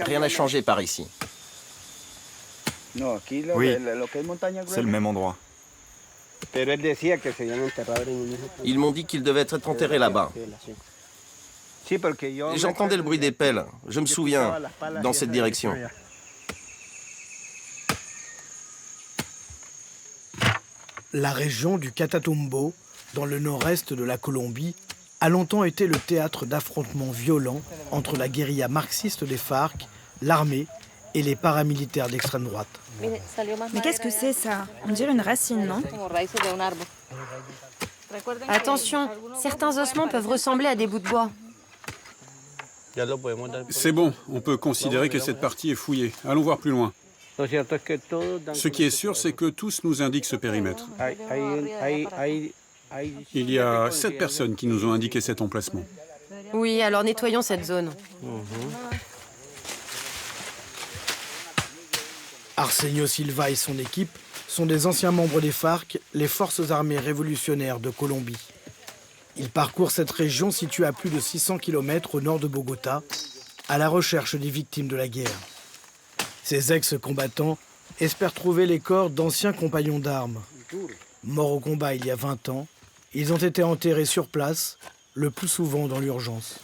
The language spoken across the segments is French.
Rien n'a changé par ici. Oui, c'est le même endroit. Ils m'ont dit qu'ils devaient être enterrés là-bas. J'entendais le bruit des pelles. Je me souviens, dans cette direction. La région du Catatumbo, dans le nord-est de la Colombie, a longtemps été le théâtre d'affrontements violents entre la guérilla marxiste des FARC, l'armée et les paramilitaires d'extrême droite. Mais qu'est-ce que c'est ça? On dirait une racine, non? Attention, certains ossements peuvent ressembler à des bouts de bois. C'est bon, on peut considérer que cette partie est fouillée. Allons voir plus loin. Ce qui est sûr, c'est que tous nous indiquent ce périmètre. Il y a 7 personnes qui nous ont indiqué cet emplacement. Oui, alors nettoyons cette zone. Arsenio Silva et son équipe sont des anciens membres des FARC, les forces armées révolutionnaires de Colombie. Ils parcourent cette région située à plus de 600 km au nord de Bogota, à la recherche des victimes de la guerre. Ces ex-combattants espèrent trouver les corps d'anciens compagnons d'armes. Morts au combat il y a 20 ans, ils ont été enterrés sur place, le plus souvent dans l'urgence.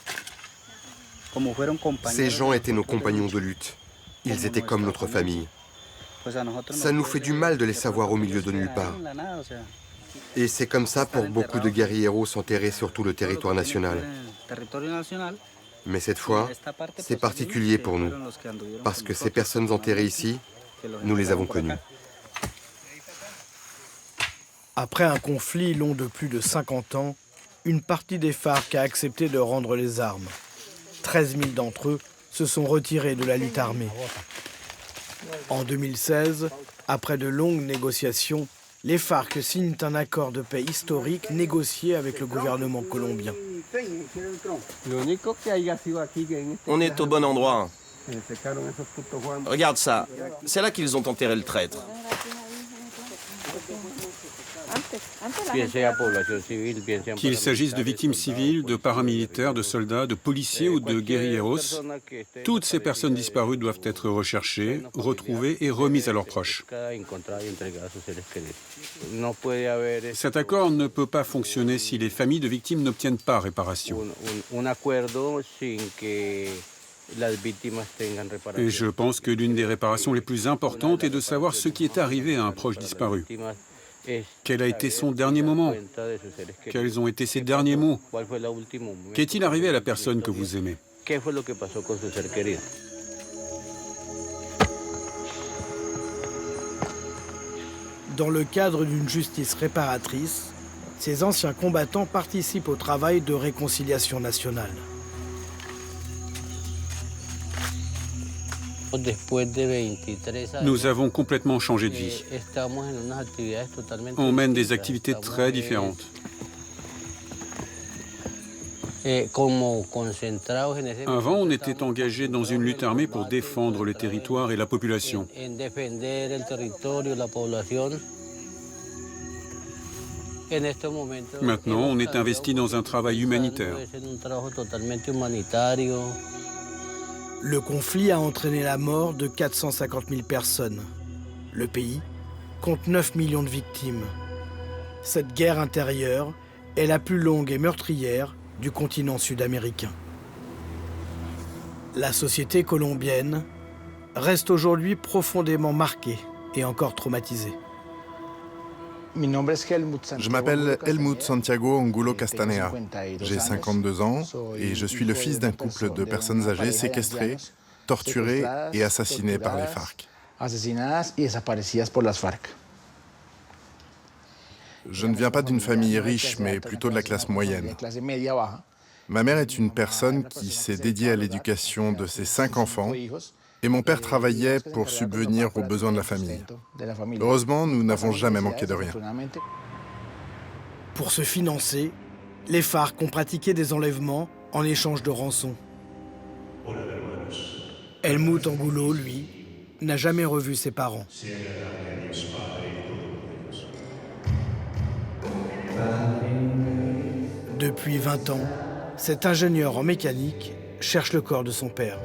Ces gens étaient nos compagnons de lutte. Ils étaient comme notre famille. Ça nous fait du mal de les savoir au milieu de nulle part. Et c'est comme ça pour beaucoup de guerrilleros enterrés sur tout le territoire national. Mais cette fois, c'est particulier pour nous, parce que ces personnes enterrées ici, nous les avons connues. Après un conflit long de plus de 50 ans, une partie des FARC a accepté de rendre les armes. 13 000 d'entre eux se sont retirés de la lutte armée. En 2016, après de longues négociations, les FARC signent un accord de paix historique négocié avec le gouvernement colombien. On est au bon endroit. Regarde ça. C'est là qu'ils ont enterré le traître. Qu'il s'agisse de victimes civiles, de paramilitaires, de soldats, de policiers ou de guerrilleros, toutes ces personnes disparues doivent être recherchées, retrouvées et remises à leurs proches. Cet accord ne peut pas fonctionner si les familles de victimes n'obtiennent pas réparation. Et je pense que l'une des réparations les plus importantes est de savoir ce qui est arrivé à un proche disparu. Quel a été son dernier moment? Quels ont été ses derniers mots? Qu'est-il arrivé à la personne que vous aimez? Dans le cadre d'une justice réparatrice, ces anciens combattants participent au travail de réconciliation nationale. Nous avons complètement changé de vie. On mène des activités très différentes. Avant, on était engagé dans une lutte armée pour défendre le territoire et la population. Maintenant, on est investi dans un travail humanitaire. Le conflit a entraîné la mort de 450 000 personnes. Le pays compte 9 millions de victimes. Cette guerre intérieure est la plus longue et meurtrière du continent sud-américain. La société colombienne reste aujourd'hui profondément marquée et encore traumatisée. Je m'appelle Helmut Santiago Angulo Castanea. J'ai 52 ans et je suis le fils d'un couple de personnes âgées séquestrées, torturées et assassinées par les FARC. Je ne viens pas d'une famille riche, mais plutôt de la classe moyenne. Ma mère est une personne qui s'est dédiée à l'éducation de ses 5 enfants et mon père travaillait pour subvenir aux besoins de la famille. Heureusement, nous n'avons jamais manqué de rien. Pour se financer, les FARC ont pratiqué des enlèvements en échange de rançons. Helmut Angulo, lui, n'a jamais revu ses parents. Depuis 20 ans, cet ingénieur en mécanique cherche le corps de son père.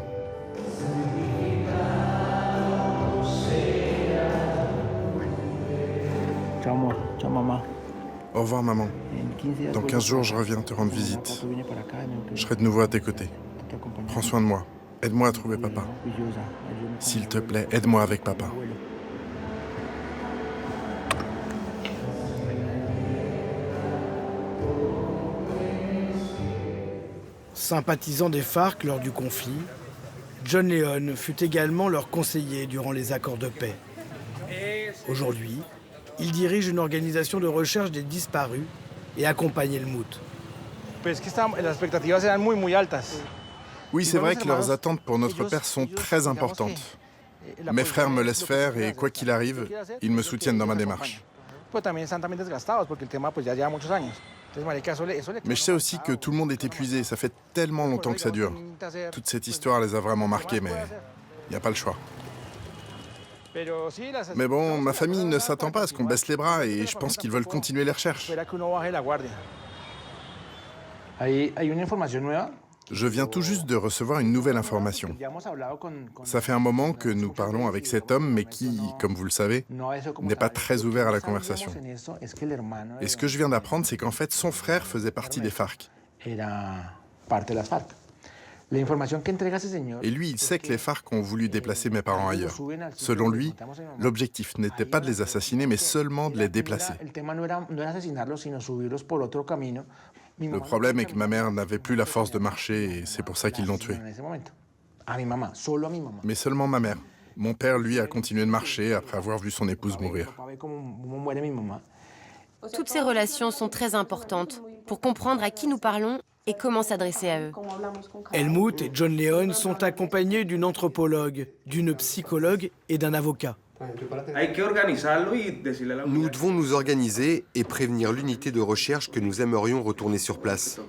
Au revoir, maman. Dans 15 jours, je reviens te rendre visite. Je serai de nouveau à tes côtés. Prends soin de moi. Aide-moi à trouver papa. S'il te plaît, aide-moi avec papa. Sympathisant des FARC lors du conflit, John Leon fut également leur conseiller durant les accords de paix. Aujourd'hui, il dirige une organisation de recherche des disparus et accompagne Helmut. Oui, c'est vrai que leurs attentes pour notre père sont très importantes. Mes frères me laissent faire et quoi qu'il arrive, ils me soutiennent dans ma démarche. Mais je sais aussi que tout le monde est épuisé, ça fait tellement longtemps que ça dure. Toute cette histoire les a vraiment marqués, mais il n'y a pas le choix. Mais bon, ma famille ne s'attend pas à ce qu'on baisse les bras et je pense qu'ils veulent continuer les recherches. Je viens tout juste de recevoir une nouvelle information. Ça fait un moment que nous parlons avec cet homme, mais qui, comme vous le savez, n'est pas très ouvert à la conversation. Et ce que je viens d'apprendre, c'est qu'en fait, son frère faisait partie des FARC. Et lui, il sait que les FARC ont voulu déplacer mes parents ailleurs. Selon lui, l'objectif n'était pas de les assassiner, mais seulement de les déplacer. Le problème est que ma mère n'avait plus la force de marcher et c'est pour ça qu'ils l'ont tuée. Mais seulement ma mère. Mon père, lui, a continué de marcher après avoir vu son épouse mourir. Toutes ces relations sont très importantes pour comprendre à qui nous parlons et comment s'adresser à eux. Helmut et John Leon sont accompagnés d'une anthropologue, d'une psychologue et d'un avocat. Nous devons nous organiser et prévenir l'unité de recherche que nous aimerions retourner sur place.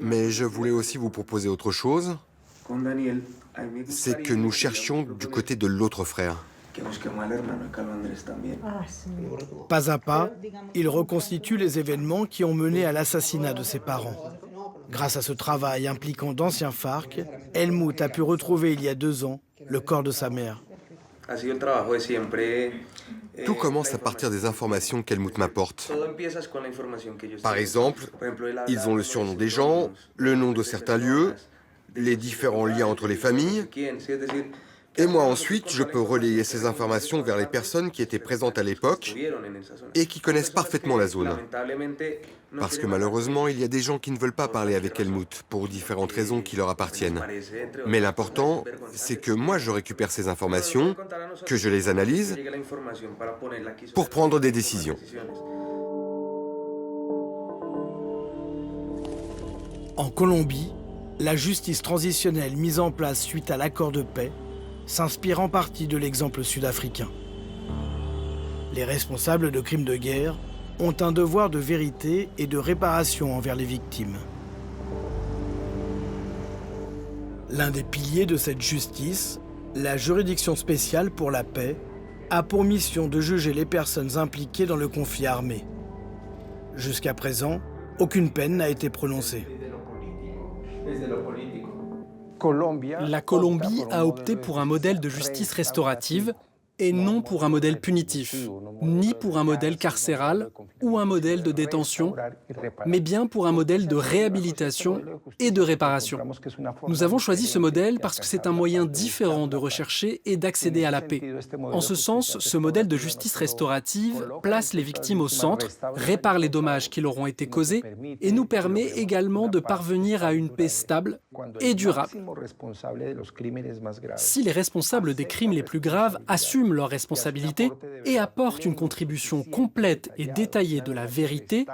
Mais je voulais aussi vous proposer autre chose. C'est que nous cherchions du côté de l'autre frère. Pas à pas, il reconstitue les événements qui ont mené à l'assassinat de ses parents. Grâce à ce travail impliquant d'anciens FARC, Helmut a pu retrouver il y a 2 ans le corps de sa mère. Tout commence à partir des informations qu'Helmut m'apporte. Par exemple, ils ont le surnom des gens, le nom de certains lieux, les différents liens entre les familles. Et moi ensuite, je peux relayer ces informations vers les personnes qui étaient présentes à l'époque et qui connaissent parfaitement la zone. Parce que malheureusement, il y a des gens qui ne veulent pas parler avec Helmut pour différentes raisons qui leur appartiennent. Mais l'important, c'est que moi je récupère ces informations, que je les analyse pour prendre des décisions. En Colombie, la justice transitionnelle mise en place suite à l'accord de paix s'inspire en partie de l'exemple sud-africain. Les responsables de crimes de guerre ont un devoir de vérité et de réparation envers les victimes. L'un des piliers de cette justice, la juridiction spéciale pour la paix, a pour mission de juger les personnes impliquées dans le conflit armé. Jusqu'à présent, aucune peine n'a été prononcée. La Colombie a opté pour un modèle de justice restaurative et non pour un modèle punitif, ni pour un modèle carcéral ou un modèle de détention, mais bien pour un modèle de réhabilitation et de réparation. Nous avons choisi ce modèle parce que c'est un moyen différent de rechercher et d'accéder à la paix. En ce sens, ce modèle de justice restaurative place les victimes au centre, répare les dommages qui leur ont été causés et nous permet également de parvenir à une paix stable et durable. Si les responsables des crimes les plus graves assument leurs responsabilités et apportent une contribution complète et détaillée de la vérité,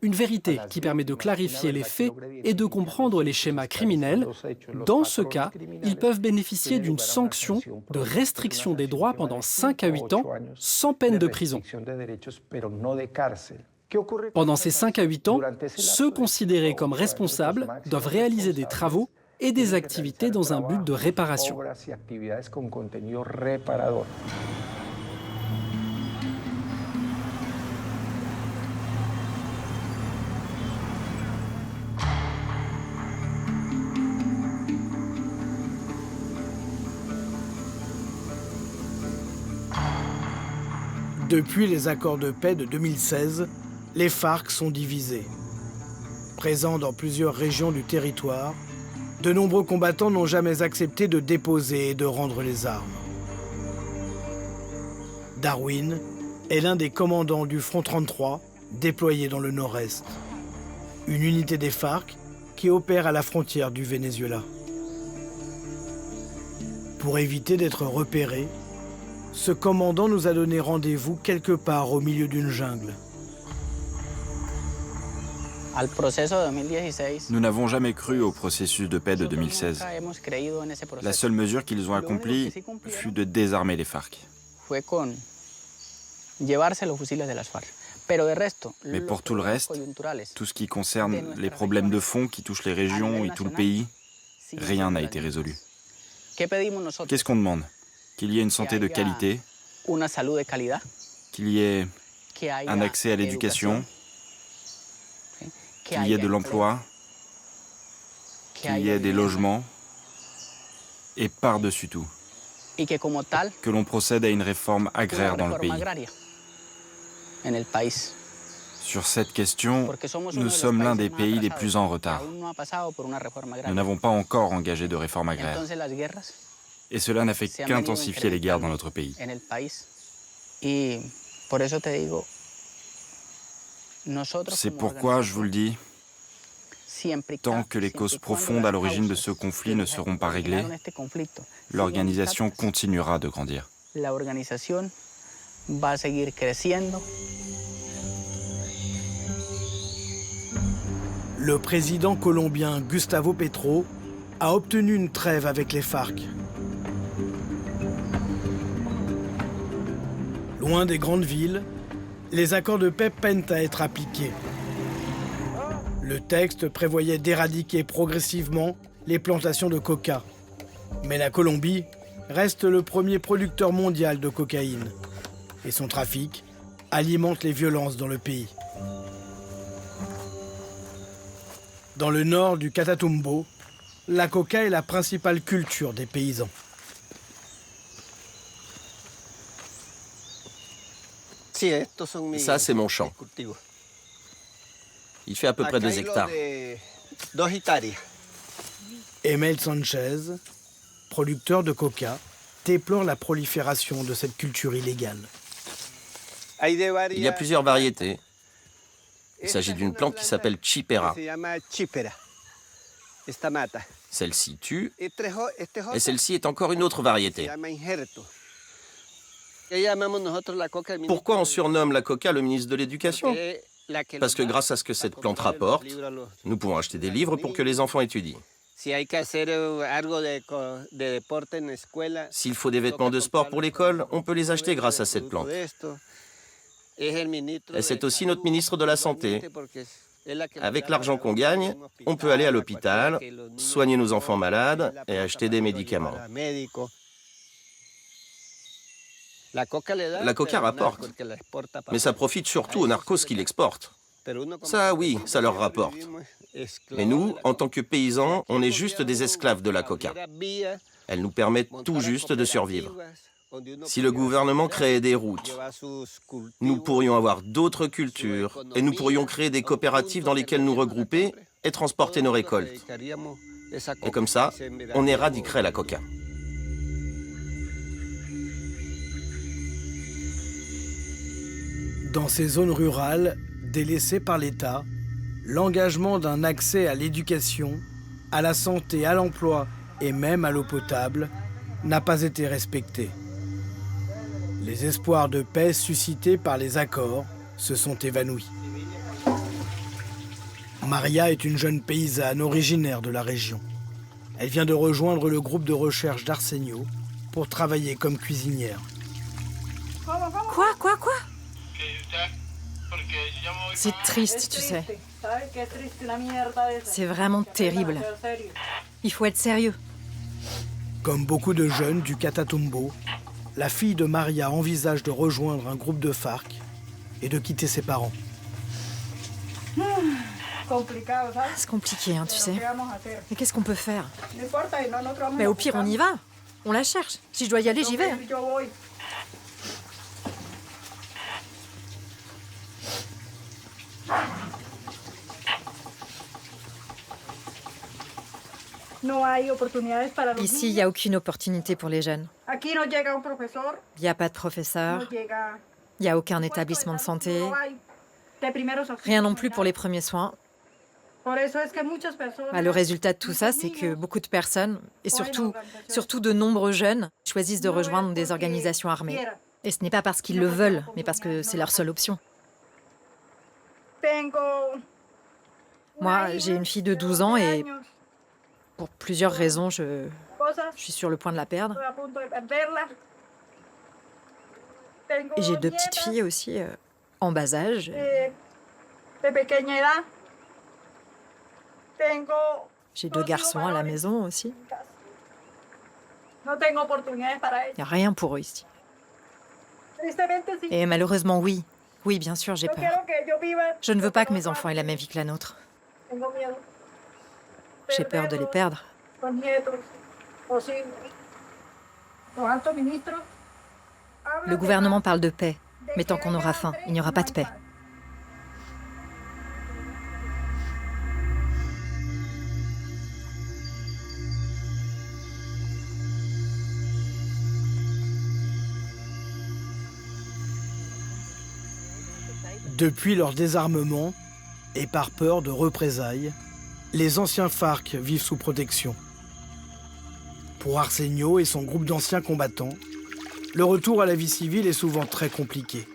une vérité qui permet de clarifier les faits et de comprendre les schémas criminels, dans ce cas, ils peuvent bénéficier d'une sanction de restriction des droits pendant 5 à 8 ans, sans peine de prison. Pendant ces 5 à 8 ans, ceux considérés comme responsables doivent réaliser des travaux et des activités dans un but de réparation. Depuis les accords de paix de 2016, les FARC sont divisés. Présents dans plusieurs régions du territoire, de nombreux combattants n'ont jamais accepté de déposer et de rendre les armes. Darwin est l'un des commandants du Front 33, déployé dans le nord-est. Une unité des FARC qui opère à la frontière du Venezuela. Pour éviter d'être repéré, ce commandant nous a donné rendez-vous quelque part au milieu d'une jungle. Nous n'avons jamais cru au processus de paix de 2016. La seule mesure qu'ils ont accomplie fut de désarmer les FARC. Mais pour tout le reste, tout ce qui concerne les problèmes de fond qui touchent les régions et tout le pays, rien n'a été résolu. Qu'est-ce qu'on demande? Qu'il y ait une santé de qualité, qu'il y ait un accès à l'éducation, qu'il y ait de l'emploi, qu'il y ait des logements, et par-dessus tout, que l'on procède à une réforme agraire dans le pays. Sur cette question, nous sommes l'un des pays les plus en retard. Nous n'avons pas encore engagé de réforme agraire. Et cela n'a fait qu'intensifier les guerres dans notre pays. C'est pourquoi, je vous le dis, tant que les causes profondes à l'origine de ce conflit ne seront pas réglées, l'organisation continuera de grandir. Le président colombien Gustavo Petro a obtenu une trêve avec les FARC. Loin des grandes villes, les accords de paix peinent à être appliqués. Le texte prévoyait d'éradiquer progressivement les plantations de coca. Mais la Colombie reste le premier producteur mondial de cocaïne. Et son trafic alimente les violences dans le pays. Dans le nord du Catatumbo, la coca est la principale culture des paysans. Ça, c'est mon champ. Il fait à peu près 2 hectares. Emel Sanchez, producteur de coca, déplore la prolifération de cette culture illégale. Il y a plusieurs variétés. Il s'agit d'une plante qui s'appelle chipera. Celle-ci tue, et celle-ci est encore une autre variété. Pourquoi on surnomme la coca le ministre de l'Éducation? Parce que grâce à ce que cette plante rapporte, nous pouvons acheter des livres pour que les enfants étudient. S'il faut des vêtements de sport pour l'école, on peut les acheter grâce à cette plante. Et c'est aussi notre ministre de la Santé. Avec l'argent qu'on gagne, on peut aller à l'hôpital, soigner nos enfants malades et acheter des médicaments. La coca rapporte, mais ça profite surtout aux narcos qui l'exportent. Ça, oui, ça leur rapporte. Mais nous, en tant que paysans, on est juste des esclaves de la coca. Elle nous permet tout juste de survivre. Si le gouvernement créait des routes, nous pourrions avoir d'autres cultures et nous pourrions créer des coopératives dans lesquelles nous regrouper et transporter nos récoltes. Et comme ça, on éradiquerait la coca. Dans ces zones rurales, délaissées par l'État, l'engagement d'un accès à l'éducation, à la santé, à l'emploi et même à l'eau potable n'a pas été respecté. Les espoirs de paix suscités par les accords se sont évanouis. Maria est une jeune paysanne originaire de la région. Elle vient de rejoindre le groupe de recherche d'Arsenio pour travailler comme cuisinière. Quoi? C'est triste, tu sais. C'est vraiment terrible. Il faut être sérieux. Comme beaucoup de jeunes du Catatumbo, la fille de Maria envisage de rejoindre un groupe de FARC et de quitter ses parents. C'est compliqué, hein, tu sais. Mais qu'est-ce qu'on peut faire? Mais au pire, on y va. On la cherche. Si je dois y aller, j'y vais. Ici, il n'y a aucune opportunité pour les jeunes. Il n'y a pas de professeur, il n'y a aucun établissement de santé, rien non plus pour les premiers soins. Le résultat de tout ça, c'est que beaucoup de personnes, et surtout de nombreux jeunes, choisissent de rejoindre des organisations armées. Et ce n'est pas parce qu'ils le veulent, mais parce que c'est leur seule option. Moi, j'ai une fille de 12 ans et pour plusieurs raisons, je suis sur le point de la perdre. Et j'ai 2 petites filles aussi, en bas âge. J'ai 2 garçons à la maison aussi. Il n'y a rien pour eux ici. Et malheureusement, oui. Oui, bien sûr, j'ai peur. Je ne veux pas que mes enfants aient la même vie que la nôtre. J'ai peur de les perdre. Le gouvernement parle de paix, mais tant qu'on aura faim, il n'y aura pas de paix. Depuis leur désarmement, et par peur de représailles, les anciens FARC vivent sous protection. Pour Arsenio et son groupe d'anciens combattants, le retour à la vie civile est souvent très compliqué.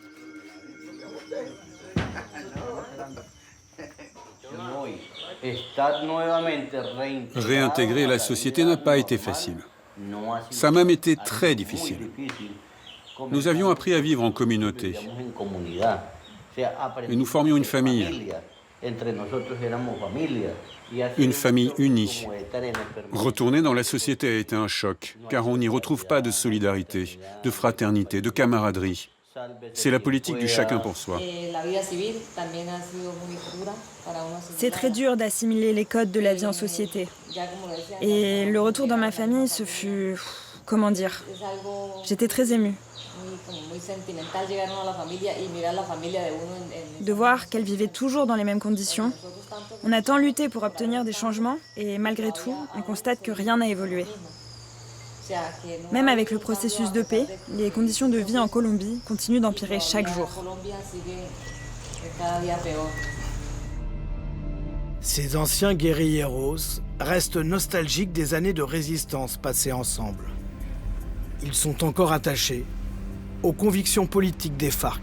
Réintégrer la société n'a pas été facile. Ça a même été très difficile. Nous avions appris à vivre en communauté. Et nous formions une famille. Une famille unie. Retourner dans la société a été un choc, car on n'y retrouve pas de solidarité, de fraternité, de camaraderie. C'est la politique du chacun pour soi. C'est très dur d'assimiler les codes de la vie en société. Et le retour dans ma famille, ce fut... comment dire? J'étais très émue. De voir qu'elle vivait toujours dans les mêmes conditions. On a tant lutté pour obtenir des changements et malgré tout, on constate que rien n'a évolué. Même avec le processus de paix, les conditions de vie en Colombie continuent d'empirer chaque jour. Ces anciens guerrilleros restent nostalgiques des années de résistance passées ensemble. Ils sont encore attachés aux convictions politiques des FARC.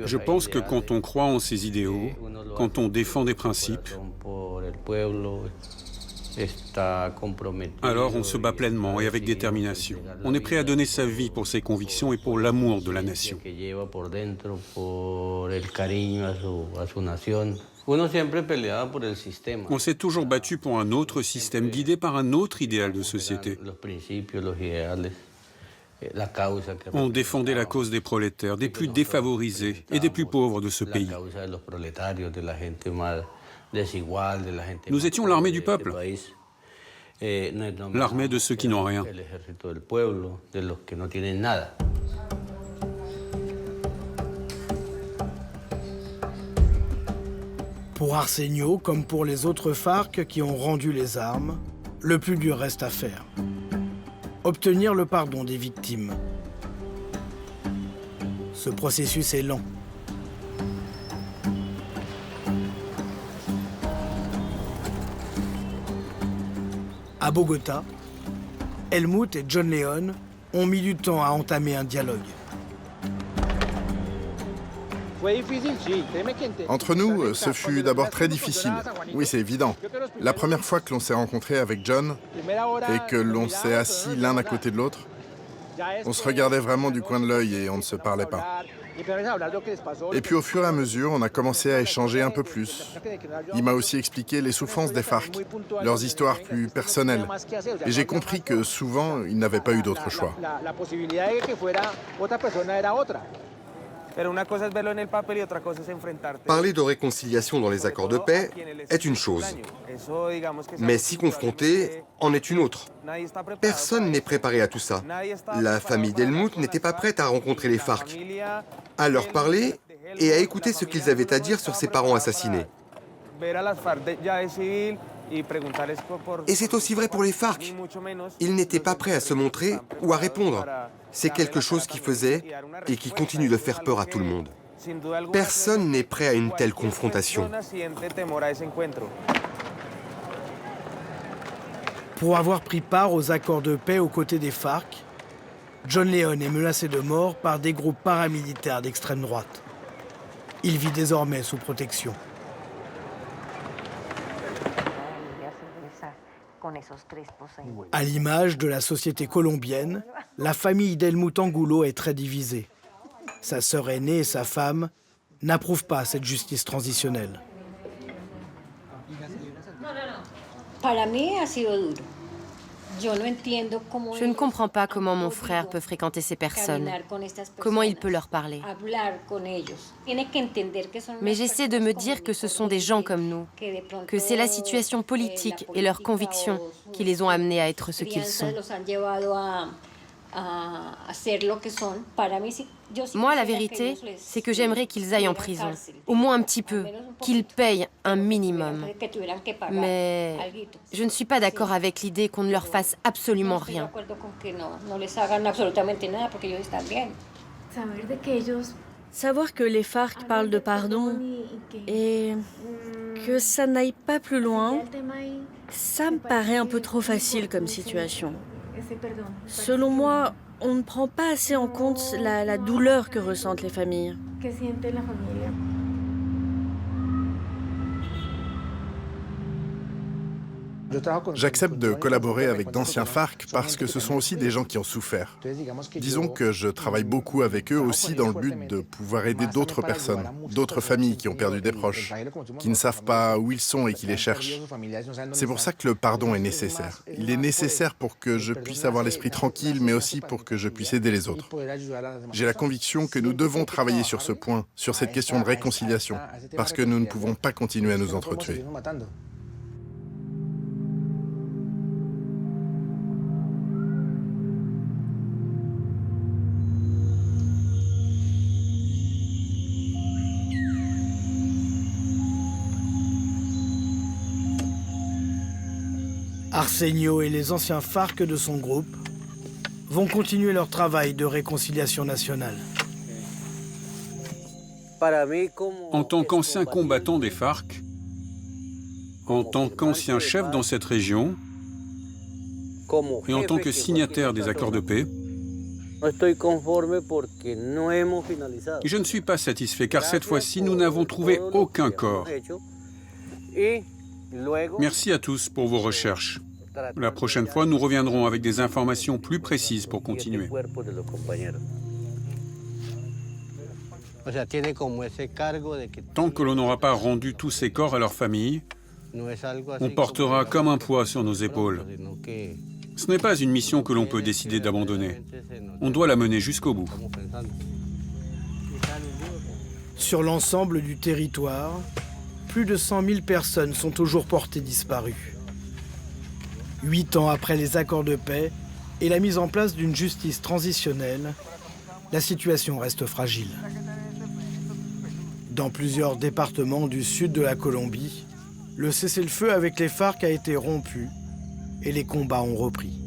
Je pense que quand on croit en ses idéaux, quand on défend des principes, alors on se bat pleinement et avec détermination. On est prêt à donner sa vie pour ses convictions et pour l'amour de la nation. On s'est toujours battu pour un autre système, guidé par un autre idéal de société. On défendait la cause des prolétaires, des plus défavorisés et des plus pauvres de ce pays. Nous étions l'armée du peuple, l'armée de ceux qui n'ont rien. Pour Arsenio, comme pour les autres FARC qui ont rendu les armes, le plus dur reste à faire. Obtenir le pardon des victimes. Ce processus est lent. À Bogota, Helmut et John Leon ont mis du temps à entamer un dialogue. Entre nous, ce fut d'abord très difficile. Oui, c'est évident. La première fois que l'on s'est rencontré avec John et que l'on s'est assis l'un à côté de l'autre, on se regardait vraiment du coin de l'œil et on ne se parlait pas. Et puis au fur et à mesure, on a commencé à échanger un peu plus. Il m'a aussi expliqué les souffrances des FARC, leurs histoires plus personnelles. Et j'ai compris que souvent, ils n'avaient pas eu d'autre choix. Parler de réconciliation dans les accords de paix est une chose, mais s'y confronter en est une autre. Personne n'est préparé à tout ça. La famille d'Helmut n'était pas prête à rencontrer les FARC. À leur parler, et à écouter ce qu'ils avaient à dire sur ses parents assassinés. Et c'est aussi vrai pour les FARC. Ils n'étaient pas prêts à se montrer ou à répondre. C'est quelque chose qui faisait et qui continue de faire peur à tout le monde. Personne n'est prêt à une telle confrontation. Pour avoir pris part aux accords de paix aux côtés des FARC, John León est menacé de mort par des groupes paramilitaires d'extrême droite. Il vit désormais sous protection. À l'image de la société colombienne, la famille d'Helmut Angulo est très divisée. Sa sœur aînée et sa femme n'approuvent pas cette justice transitionnelle. Je ne comprends pas comment mon frère peut fréquenter ces personnes, comment il peut leur parler. Mais j'essaie de me dire que ce sont des gens comme nous, que c'est la situation politique et leurs convictions qui les ont amenés à être ce qu'ils sont. Moi, la vérité, c'est que j'aimerais qu'ils aillent en prison, au moins un petit peu, qu'ils payent un minimum. Mais je ne suis pas d'accord avec l'idée qu'on ne leur fasse absolument rien. Savoir que les FARC parlent de pardon et que ça n'aille pas plus loin, ça me paraît un peu trop facile comme situation. Selon moi, on ne prend pas assez en compte la douleur que ressentent les familles. J'accepte de collaborer avec d'anciens FARC parce que ce sont aussi des gens qui ont souffert. Disons que je travaille beaucoup avec eux aussi dans le but de pouvoir aider d'autres personnes, d'autres familles qui ont perdu des proches, qui ne savent pas où ils sont et qui les cherchent. C'est pour ça que le pardon est nécessaire. Il est nécessaire pour que je puisse avoir l'esprit tranquille, mais aussi pour que je puisse aider les autres. J'ai la conviction que nous devons travailler sur ce point, sur cette question de réconciliation, parce que nous ne pouvons pas continuer à nous entretuer. Arsenio et les anciens FARC de son groupe vont continuer leur travail de réconciliation nationale. En tant qu'ancien combattant des FARC, en tant qu'ancien chef dans cette région, et en tant que signataire des accords de paix, je ne suis pas satisfait car cette fois-ci, nous n'avons trouvé aucun corps. Merci à tous pour vos recherches. La prochaine fois, nous reviendrons avec des informations plus précises pour continuer. Tant que l'on n'aura pas rendu tous ces corps à leurs familles, on portera comme un poids sur nos épaules. Ce n'est pas une mission que l'on peut décider d'abandonner. On doit la mener jusqu'au bout. Sur l'ensemble du territoire, plus de 100 000 personnes sont toujours portées disparues. 8 ans après les accords de paix et la mise en place d'une justice transitionnelle, la situation reste fragile. Dans plusieurs départements du sud de la Colombie, le cessez-le-feu avec les FARC a été rompu et les combats ont repris.